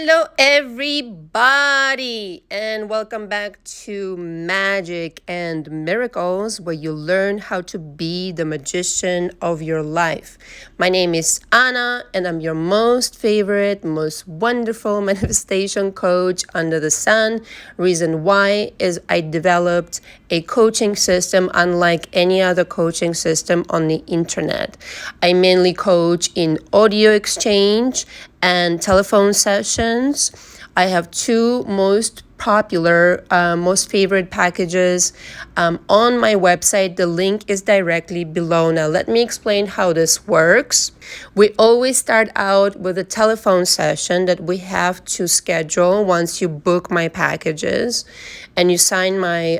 Hello, everybody, and welcome back to Magic and Miracles, where you learn how to be the magician of your life. My name is Anna, and I'm your most favorite, most wonderful manifestation coach under the sun. Reason why is I developed a coaching system unlike any other coaching system on the internet. I mainly coach in audio exchange and telephone sessions. I have two most popular, most favorite packages on my website. The link is directly below. Now, let me explain how this works. We always start out with a telephone session that we have to schedule once you book my packages and you sign my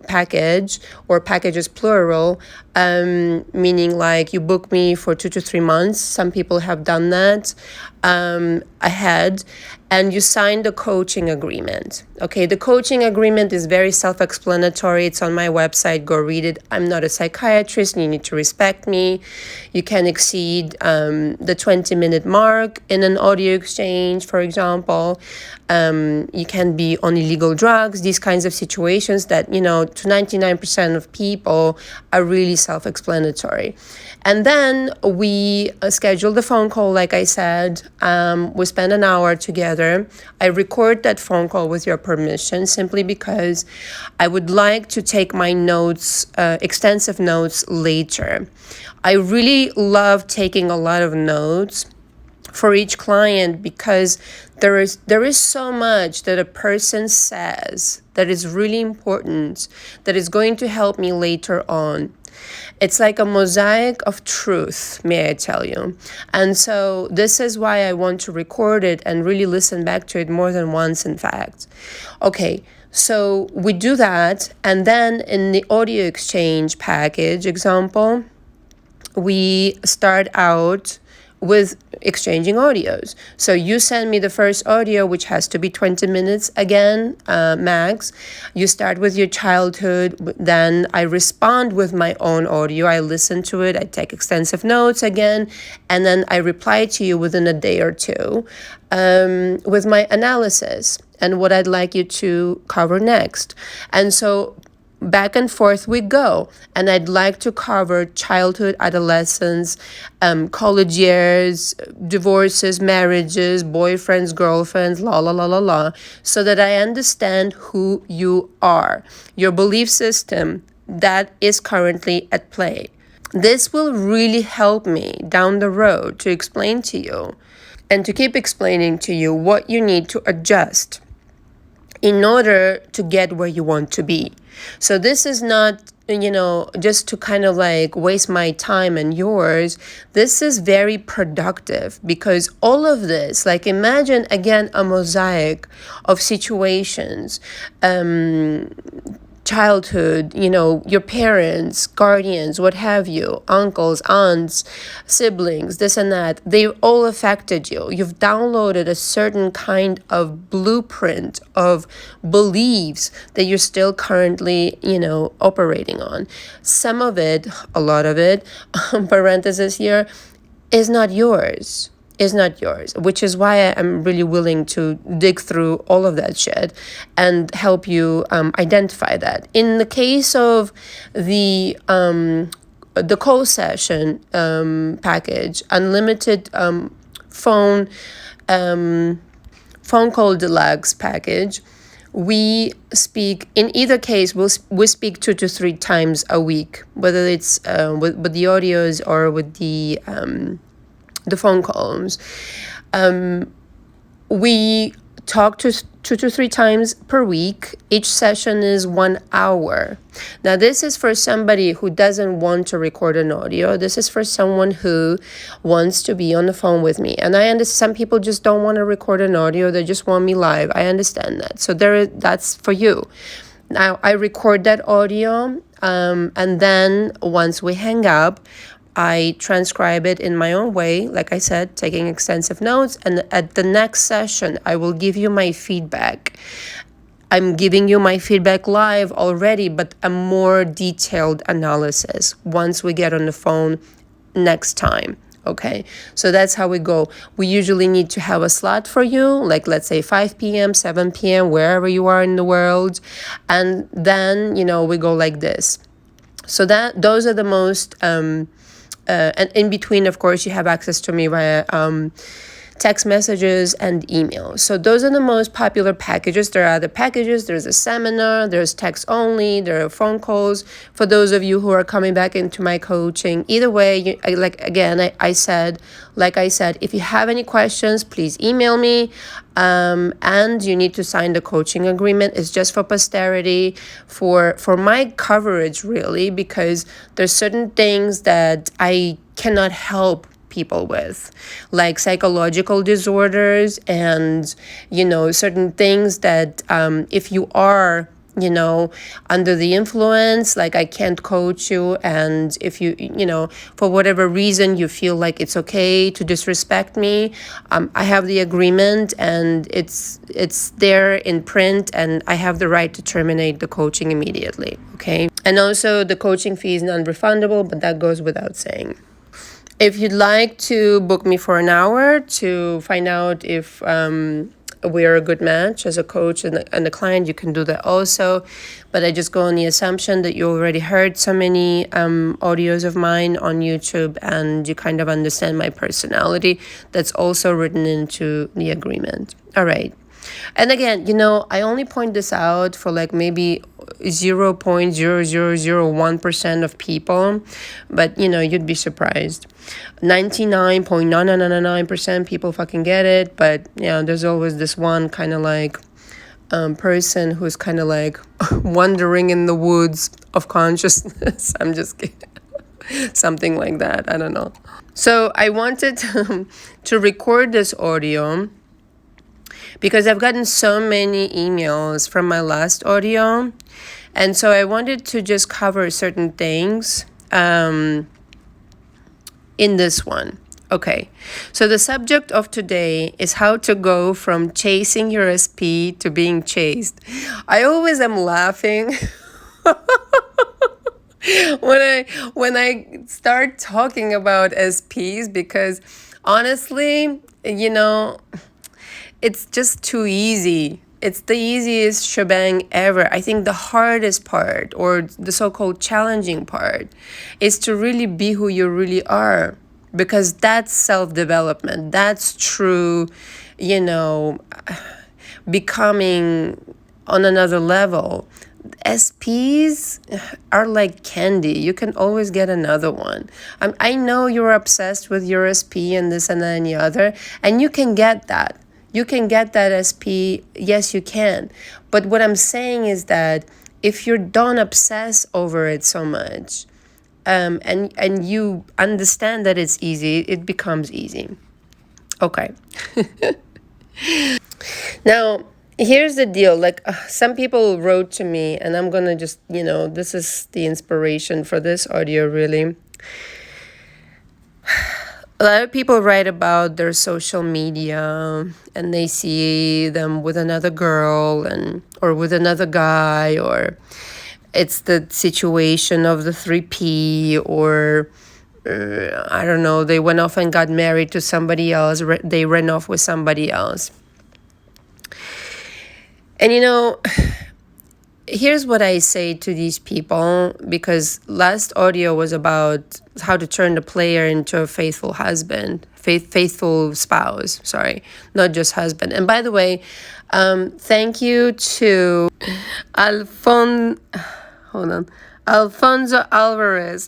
package, or packages plural, meaning like you book me for 2 to 3 months. Some people have done that ahead, and you sign the coaching agreement. Okay, the coaching agreement is very self-explanatory. It's on my website. Go read it. I'm not a psychiatrist, and you need to respect me. You can exceed the 20-minute mark in an audio exchange, for example. You can be on illegal drugs, these kinds of situations that, to 99% of people are really self-explanatory. And then we schedule the phone call, like I said. We spend an hour together. I record that phone call with your permission, simply because I would like to take my notes, extensive notes later. I really love taking a lot of notes for each client, because there is so much that a person says that is really important, that is going to help me later on. It's like a mosaic of truth, may I tell you. And so this is why I want to record it and really listen back to it more than once, in fact. Okay, so we do that, and then in the audio exchange package example, we start out with exchanging audios. So you send me the first audio, which has to be 20 minutes again, max. You start with your childhood, then I respond with my own audio. I listen to it, I take extensive notes again, and then I reply to you within a day or two with my analysis and what I'd like you to cover next. And so back and forth we go, and I'd like to cover childhood, adolescence, college years, divorces, marriages, boyfriends, girlfriends, so that I understand who you are, your belief system that is currently at play. This will really help me down the road to explain to you and to keep explaining to you what you need to adjust in order to get where you want to be. So this is not, just to kind of like waste my time and yours. This is very productive, because all of this, like, imagine again a mosaic of situations, childhood, your parents, guardians, what have you, uncles, aunts, siblings, this and that, they all affected you. You've downloaded a certain kind of blueprint of beliefs that you're still currently, operating on. Some of it, a lot of it, parenthesis here, is not yours. Which is why I'm really willing to dig through all of that shit and help you identify that. In the case of the call session package, unlimited phone call deluxe package, we speak, in either case, we speak 2 to 3 times a week, whether it's with the audios or with the phone calls. We talk 2 to 3 times per week. Each session is 1 hour. Now, this is for somebody who doesn't want to record an audio. This is for someone who wants to be on the phone with me. And I understand some people just don't want to record an audio. They just want me live. I understand that. So that's for you. Now, I record that audio, and then once we hang up, I transcribe it in my own way, like I said, taking extensive notes. And at the next session, I will give you my feedback. I'm giving you my feedback live already, but a more detailed analysis once we get on the phone next time. Okay, so that's how we go. We usually need to have a slot for you, like let's say 5 p.m., 7 p.m., wherever you are in the world. And then, we go like this. So those are the most, and in between, of course, you have access to me via text messages and emails. So those are the most popular packages. There are other packages. There's a seminar, there's text only, there are phone calls for those of you who are coming back into my coaching. Either way, I said, if you have any questions, please email me. And you need to sign the coaching agreement. It's just for posterity, for my coverage, really, because there's certain things that I cannot help people with, like psychological disorders and certain things that if you are under the influence, like I can't coach you. And if you for whatever reason you feel like it's okay to disrespect me, I have the agreement and it's there in print, and I have the right to terminate the coaching immediately. Okay, and also the coaching fee is non-refundable, but that goes without saying. If you'd like to book me for an hour to find out if we are a good match as a coach and a client, you can do that also. But I just go on the assumption that you already heard so many audios of mine on YouTube and you kind of understand my personality. That's also written into the agreement. All right. And again, I only point this out for like maybe 0.0001% of people, but you'd be surprised. 99.999% people fucking get it, but there's always this one kind of like person who's kind of like wandering in the woods of consciousness. I'm just kidding. Something like that. I don't know. So I wanted to record this audio because I've gotten so many emails from my last audio. And so I wanted to just cover certain things in this one. Okay, so the subject of today is how to go from chasing your SP to being chased. I always am laughing when I start talking about SPs because honestly, it's just too easy. It's the easiest shebang ever. I think the hardest part, or the so-called challenging part, is to really be who you really are. Because that's self-development. That's true, becoming on another level. SPs are like candy. You can always get another one. I know you're obsessed with your SP and this and that and the other, and you can get that. You can get that SP. Yes, you can. But what I'm saying is that if you don't obsess over it so much, and you understand that it's easy, it becomes easy. Okay. Now, here's the deal. Like some people wrote to me, and I'm gonna just, this is the inspiration for this audio, really. A lot of people write about their social media and they see them with another girl or with another guy, or it's the situation of the 3P, or I don't know, they went off and got married to somebody else, they ran off with somebody else. And here's what I say to these people, because last audio was about how to turn the player into a faithful husband, faithful spouse, not just husband. And by the way, thank you to Alfonso Alvarez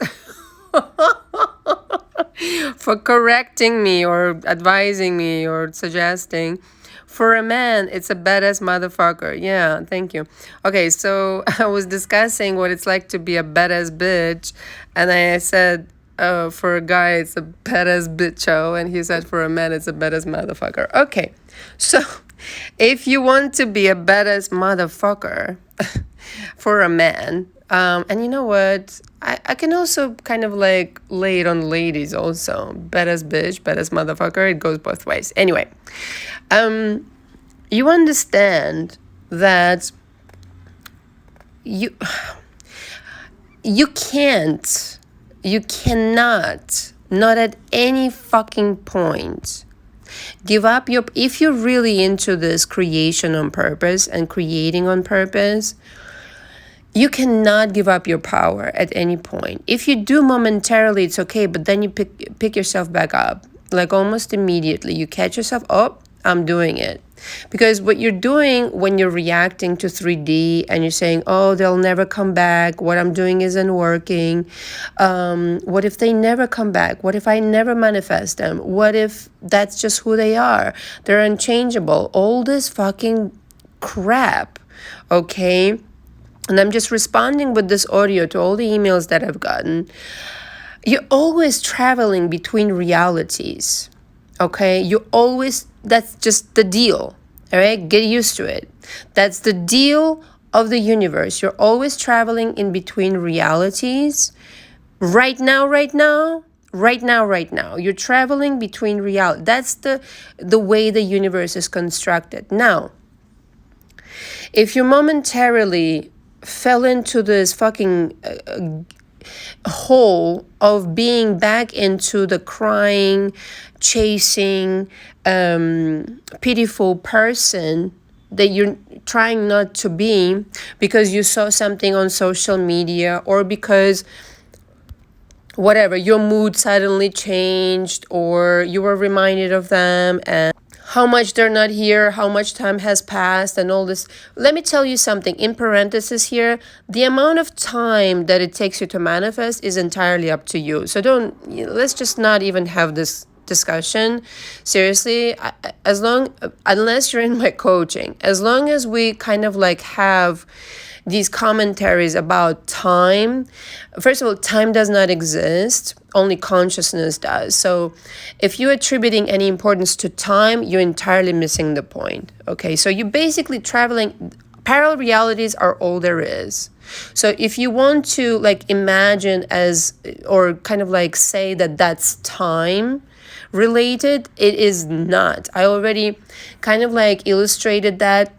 for correcting me or advising me or suggesting. For a man, it's a badass motherfucker. Yeah, thank you. Okay, so I was discussing what it's like to be a badass bitch. And I said, for a guy, it's a badass bitcho. And he said, for a man, it's a badass motherfucker. Okay, so if you want to be a badass motherfucker for a man, and you know what? I can also kind of like lay it on ladies also. Badass bitch, badass motherfucker. It goes both ways. Anyway, you understand that you cannot Not at any fucking point. Give up your, if you're really into this creation on purpose and creating on purpose, you cannot give up your power at any point. If you do momentarily, it's okay, but then you pick yourself back up. Like almost immediately, you catch yourself, oh, I'm doing it. Because what you're doing when you're reacting to 3D and you're saying, oh, they'll never come back, what I'm doing isn't working, what if they never come back, what if I never manifest them, what if that's just who they are, they're unchangeable, all this fucking crap, okay? And I'm just responding with this audio to all the emails that I've gotten. You're always traveling between realities, okay? You always, that's just the deal, all right? Get used to it. That's the deal of the universe. You're always traveling in between realities. Right now. You're traveling between reality. That's the way the universe is constructed. Now, if you momentarily fell into this fucking hole of being back into the crying, chasing, pitiful person that you're trying not to be because you saw something on social media, or because whatever, your mood suddenly changed, or you were reminded of them and how much they're not here, how much time has passed and all this. Let me tell you something, in parentheses here, the amount of time that it takes you to manifest is entirely up to you. So let's just not even have this discussion. Seriously, unless you're in my coaching, as long as we kind of like have these commentaries about time. First of all, time does not exist. Only consciousness does. So if you're attributing any importance to time, you're entirely missing the point. Okay, so you're basically traveling. Parallel realities are all there is. So if you want to like imagine as, or kind of like say that that's time related, it is not. I already kind of like illustrated that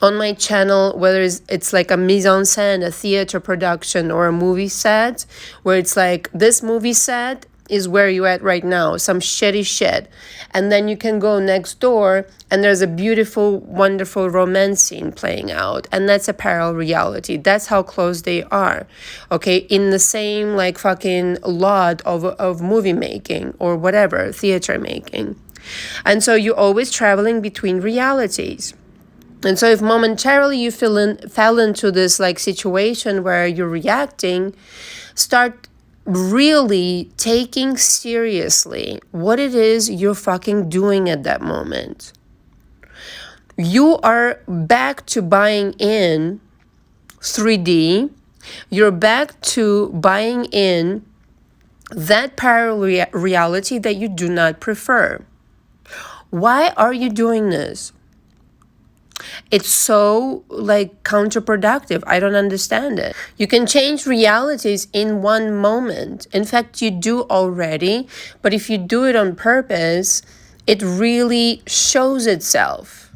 on my channel, whether it's like a mise en scène, a theater production, or a movie set, where it's like this movie set is where you're at right now, some shitty shit. And then you can go next door and there's a beautiful, wonderful romance scene playing out. And that's a parallel reality. That's how close they are. Okay, in the same like fucking lot of movie making or whatever, theater making. And so you're always traveling between realities. And so if momentarily you fell into this like situation where you're reacting, start really taking seriously what it is you're fucking doing at that moment. You are back to buying in 3D. You're back to buying in that parallel reality that you do not prefer. Why are you doing this? It's so like counterproductive. I don't understand it. You can change realities in one moment. In fact, you do already. But if you do it on purpose, it really shows itself.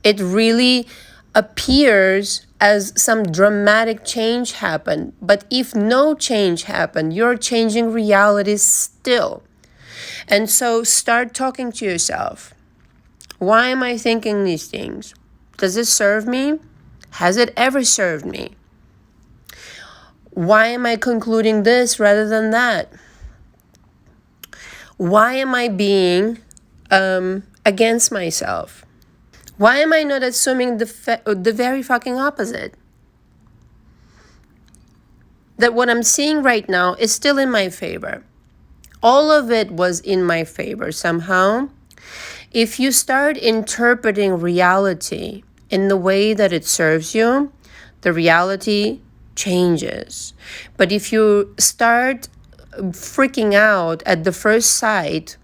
It really appears as some dramatic change happened. But if no change happened, you're changing realities still. And so start talking to yourself. Why am I thinking these things? Does it serve me? Has it ever served me? Why am I concluding this rather than that? Why am I being against myself? Why am I not assuming the very fucking opposite? That what I'm seeing right now is still in my favor. All of it was in my favor somehow. If you start interpreting reality in the way that it serves you, the reality changes. But if you start freaking out at the first sight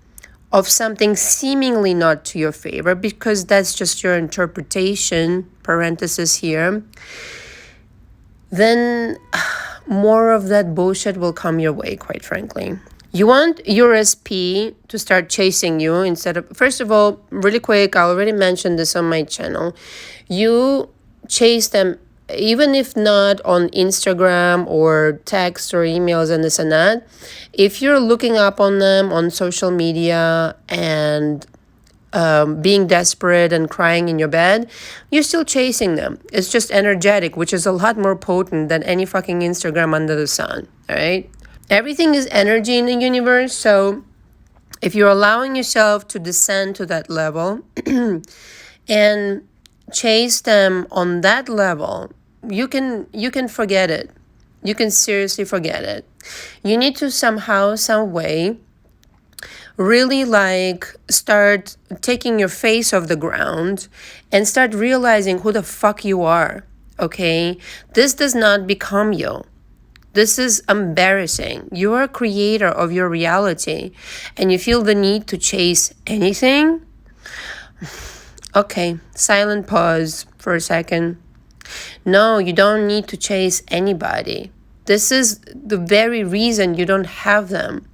of something seemingly not to your favor, because that's just your interpretation, parenthesis here, then more of that bullshit will come your way, quite frankly. You want your SP to start chasing you instead of, first of all, really quick, I already mentioned this on my channel. You chase them even if not on Instagram or text or emails and this and that, if you're looking up on them on social media and being desperate and crying in your bed, you're still chasing them. It's just energetic, which is a lot more potent than any fucking Instagram under the sun, all right? Everything is energy in the universe, so if you're allowing yourself to descend to that level and chase them on that level, you can forget it. You can seriously forget it. You need to somehow, some way, really start taking your face off the ground and start realizing who the fuck you are, okay? This does not become you. This is embarrassing. You are a creator of your reality and you feel the need to chase anything? Okay, silent pause for a second. No, you don't need to chase anybody. This is the very reason you don't have them.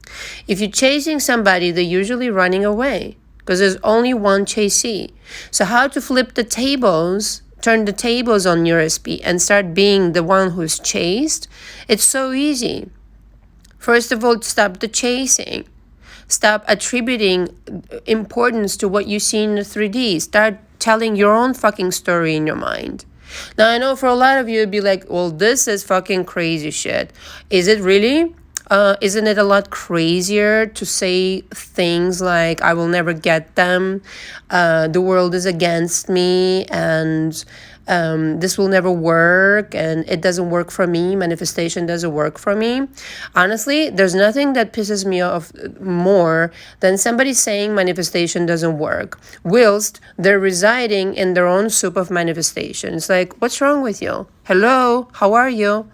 If you're chasing somebody, they're usually running away because there's only one chasee. So how to flip the tables, turn the tables on your SP and start being the one who's chased? It's so easy. First of all, stop the chasing. Stop attributing importance to what you see in the 3D. Start telling your own fucking story in your mind. Now, I know for a lot of you, it'd be like, well, this is fucking crazy shit. Is it really? Isn't it a lot crazier to say things like, I will never get them, the world is against me, and this will never work, and it doesn't work for me, manifestation doesn't work for me? Honestly, there's nothing that pisses me off more than somebody saying manifestation doesn't work, whilst they're residing in their own soup of manifestation. It's like, what's wrong with you? Hello, how are you?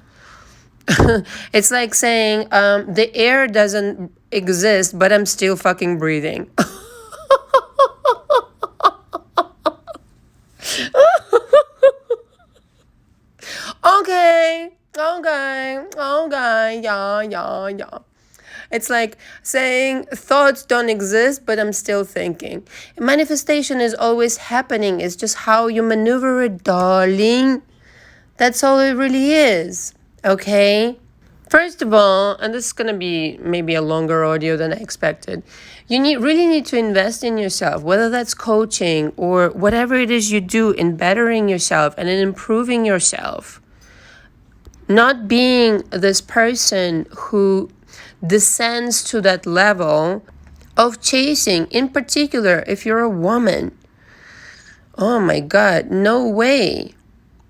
It's like saying, the air doesn't exist, but I'm still fucking breathing. Okay, yeah. It's like saying thoughts don't exist, but I'm still thinking. Manifestation is always happening. It's just how you maneuver it, darling. That's all it really is. Okay? First of all, and this is going to be maybe a longer audio than I expected, you really need to invest in yourself, whether that's coaching or whatever it is you do in bettering yourself and in improving yourself. Not being this person who descends to that level of chasing, in particular, if you're a woman. Oh my God, no way.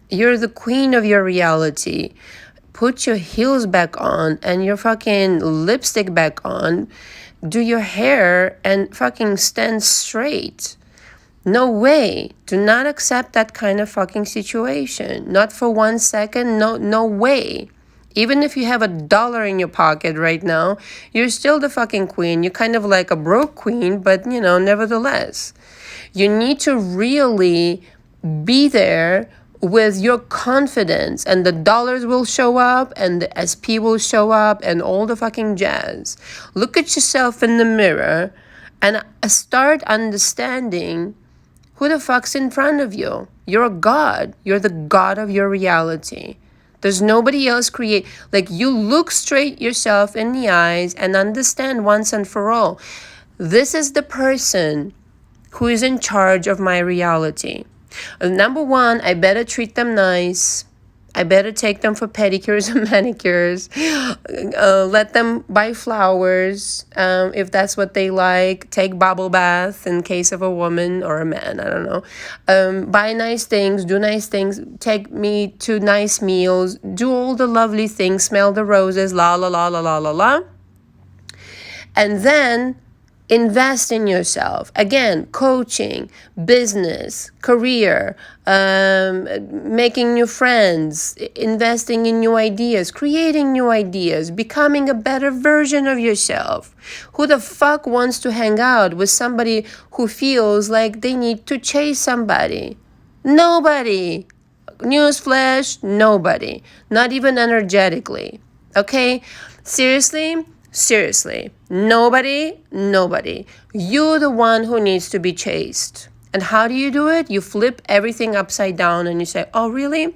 You're the queen of your reality. Put your heels back on and your fucking lipstick back on. Do your hair and fucking stand straight. No way. Do not accept that kind of fucking situation. Not for 1 second. No way. Even if you have $1 in your pocket right now, you're still the fucking queen. You're kind of like a broke queen, but nevertheless. You need to really be there with your confidence, and the dollars will show up and the SP will show up and all the fucking jazz. Look at yourself in the mirror and start understanding who the fuck's in front of you. You're a god. You're the god of your reality. There's nobody else you look straight yourself in the eyes and understand once and for all. This is the person who is in charge of my reality. Number one, I better treat them nice. I better take them for pedicures and manicures. Let them buy flowers if that's what they like. Take bubble bath in case of a woman or a man. I don't know. Buy nice things. Do nice things. Take me to nice meals. Do all the lovely things. Smell the roses. La la la la la la la. And then invest in yourself. Again, coaching, business, career, making new friends, investing in new ideas, creating new ideas, becoming a better version of yourself. Who the fuck wants to hang out with somebody who feels like they need to chase somebody? Nobody. Newsflash, nobody. Not even energetically. Okay? Seriously, nobody. You're the one who needs to be chased. And how do you do it? You flip everything upside down and you say, oh, really?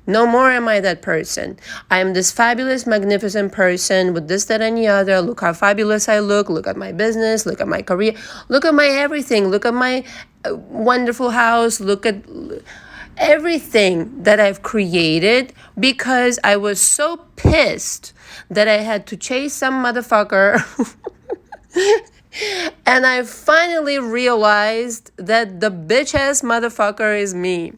No more am I that person. I am this fabulous, magnificent person with this, that, and the other. Look how fabulous I look. Look at my business. Look at my career. Look at my everything. Look at my wonderful house. Look at everything that I've created because I was so pissed that I had to chase some motherfucker. And I finally realized that the bitch-ass motherfucker is me.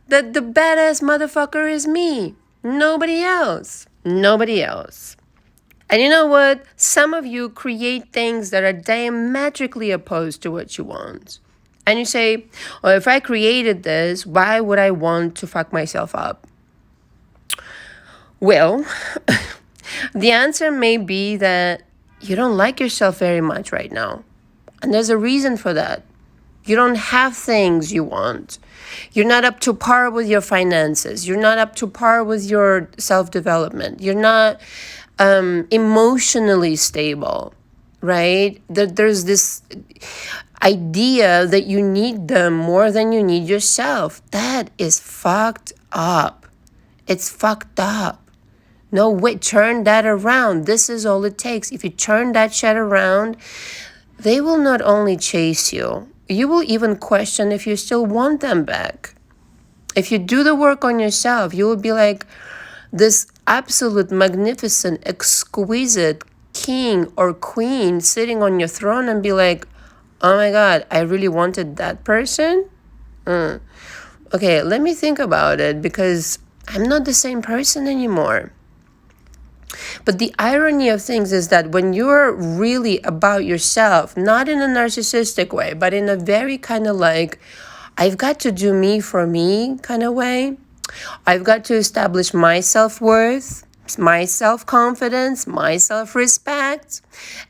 That the badass motherfucker is me. Nobody else. Nobody else. And you know what? Some of you create things that are diametrically opposed to what you want. And you say, well, if I created this, why would I want to fuck myself up? Well, the answer may be that you don't like yourself very much right now. And there's a reason for that. You don't have things you want. You're not up to par with your finances. You're not up to par with your self-development. You're not emotionally stable, right? There's this idea that you need them more than you need yourself. That is fucked up. It's fucked up. No, wait, turn that around. This is all it takes. If you turn that shit around, they will not only chase you, you will even question if you still want them back. If you do the work on yourself, you will be like this absolute, magnificent, exquisite king or queen sitting on your throne and be like, oh my God, I really wanted that person? Okay, let me think about it because I'm not the same person anymore. But the irony of things is that when you're really about yourself, not in a narcissistic way, but in a very kind of like, I've got to do me for me kind of way. I've got to establish my self-worth, my self-confidence, my self-respect.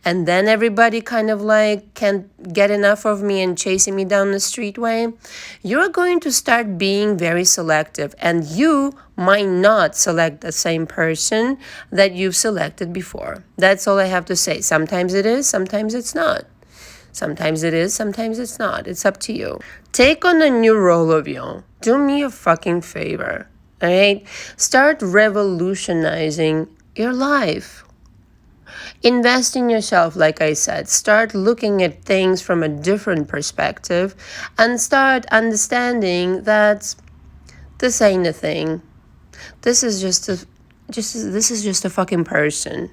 And then everybody kind of like can't get enough of me and chasing me down the street way. You're going to start being very selective. And you might not select the same person that you've selected before. That's all I have to say. Sometimes it is, sometimes it's not. Sometimes it is, sometimes it's not. It's up to you. Take on a new role of you. Do me a fucking favor, all right? Start revolutionizing your life. Invest in yourself, like I said. Start looking at things from a different perspective and start understanding that this ain't a thing. This is just a fucking person.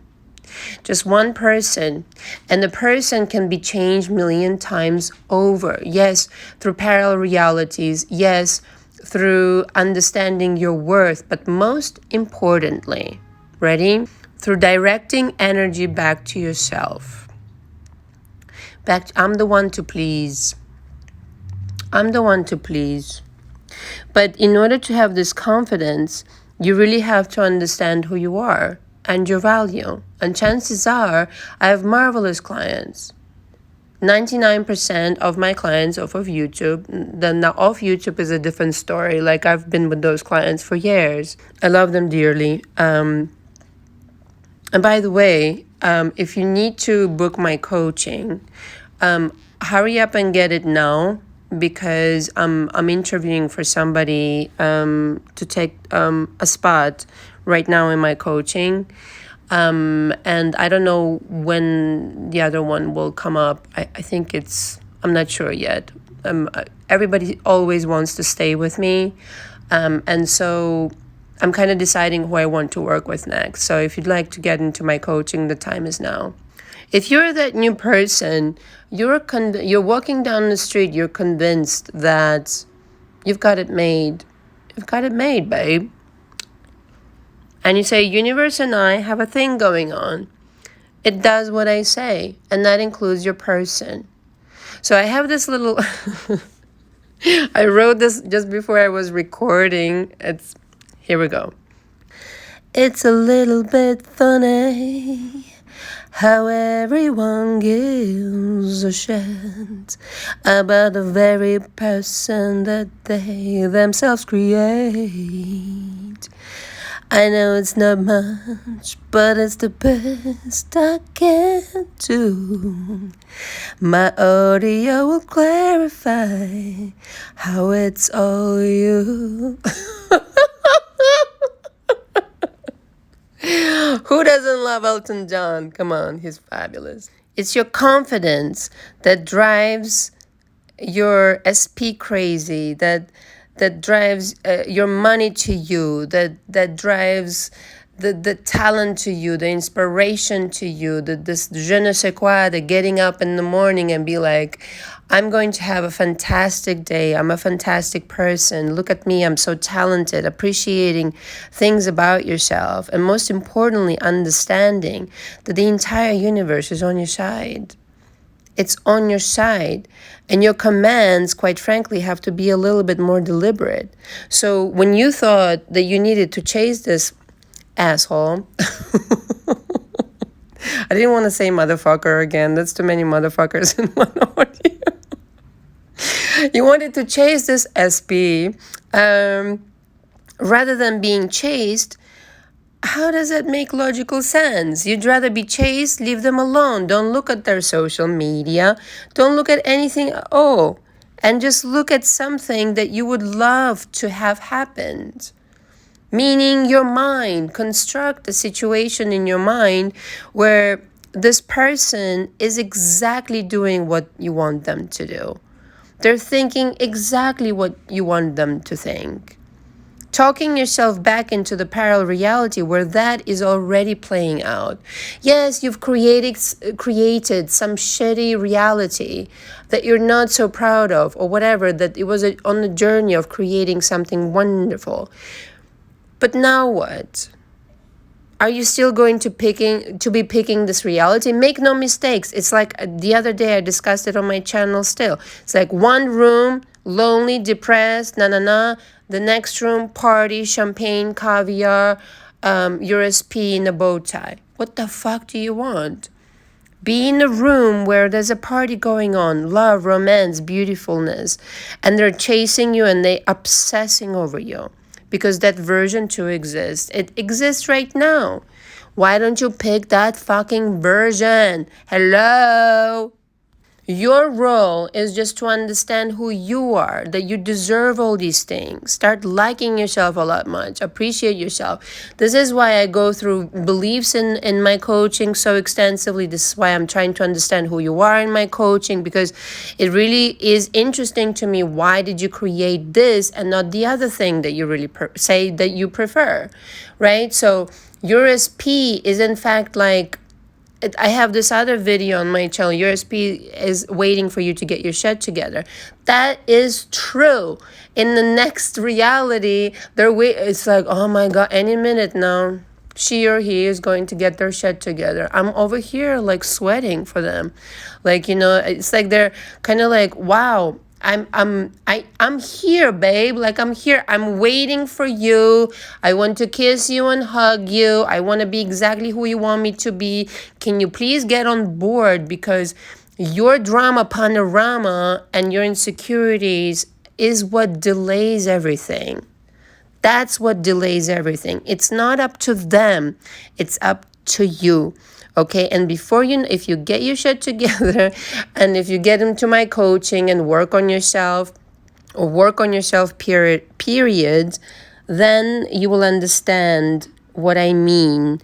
Just one person. And the person can be changed 1,000,000 times over. Yes, through parallel realities. Yes, through understanding your worth. But most importantly, ready? Through directing energy back to yourself. I'm the one to please. I'm the one to please. But in order to have this confidence, you really have to understand who you are and your value. And chances are, I have marvelous clients. 99% of my clients off of YouTube. Then now off YouTube is a different story. Like I've been with those clients for years. I love them dearly. And by the way, if you need to book my coaching, hurry up and get it now because I'm interviewing for somebody to take a spot right now in my coaching. And I don't know when the other one will come up. I think I'm not sure yet. Everybody always wants to stay with me. And so I'm kind of deciding who I want to work with next. So if you'd like to get into my coaching, the time is now. If you're that new person, you're walking down the street, you're convinced that you've got it made. You've got it made, babe. And you say, universe and I have a thing going on. It does what I say, and that includes your person. So I have this little, I wrote this just before I was recording. Here we go. It's a little bit funny how everyone gives a shit about the very person that they themselves create. I know it's not much, but it's the best I can do. My audio will clarify how it's all you. Who doesn't love Elton John? Come on, he's fabulous. It's your confidence that drives your SP crazy, that drives your money to you, that drives the talent to you, the inspiration to you, this je ne sais quoi, the getting up in the morning and be like, I'm going to have a fantastic day. I'm a fantastic person. Look at me. I'm so talented. Appreciating things about yourself. And most importantly, understanding that the entire universe is on your side. It's on your side. And your commands, quite frankly, have to be a little bit more deliberate. So when you thought that you needed to chase this asshole, I didn't want to say motherfucker again. That's too many motherfuckers in one audio. You wanted to chase this SP. Rather than being chased, how does that make logical sense? You'd rather be chased, leave them alone. Don't look at their social media. Don't look at anything at all. And just look at something that you would love to have happened. Meaning your mind. Construct a situation in your mind where this person is exactly doing what you want them to do. They're thinking exactly what you want them to think. Talking yourself back into the parallel reality where that is already playing out. Yes, you've created some shitty reality that you're not so proud of or whatever, that it was on the journey of creating something wonderful. But now what? Are you still going to be picking this reality? Make no mistakes. It's like the other day I discussed it on my channel still. It's like one room, lonely, depressed, na. The next room, party, champagne, caviar, your SP in a bow tie. What the fuck do you want? Be in a room where there's a party going on, love, romance, beautifulness, and they're chasing you and they're obsessing over you. Because that version 2 exists. It exists right now. Why don't you pick that fucking version? Hello? Your role is just to understand who you are, that you deserve all these things. Start liking yourself a lot much. Appreciate yourself. This is why I go through beliefs in my coaching so extensively. This is why I'm trying to understand who you are in my coaching, because it really is interesting to me. Why did you create this and not the other thing that you really say that you prefer, right? So your SP is in fact like, I have this other video on my channel. Your SP is waiting for you to get your shit together. That is true. In the next reality, it's like, oh my God, any minute now, she or he is going to get their shit together. I'm over here like sweating for them. Like, it's like they're kind of like, wow, I'm here, babe. Like, I'm here. I'm waiting for you. I want to kiss you and hug you. I want to be exactly who you want me to be. Can you please get on board? Because your drama panorama and your insecurities is what delays everything. That's what delays everything. It's not up to them. It's up to you. Okay, and if you get your shit together and if you get into my coaching and work on yourself period, then you will understand what I mean.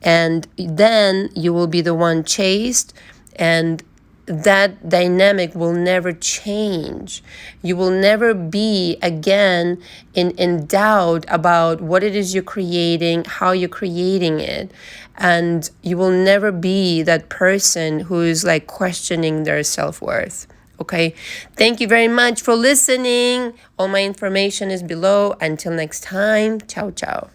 And then you will be the one chased, and that dynamic will never change. You will never be again in doubt about what it is you're creating, how you're creating it. And you will never be that person who's like questioning their self-worth. Okay, thank you very much for listening. All my information is below. Until next time, ciao, ciao.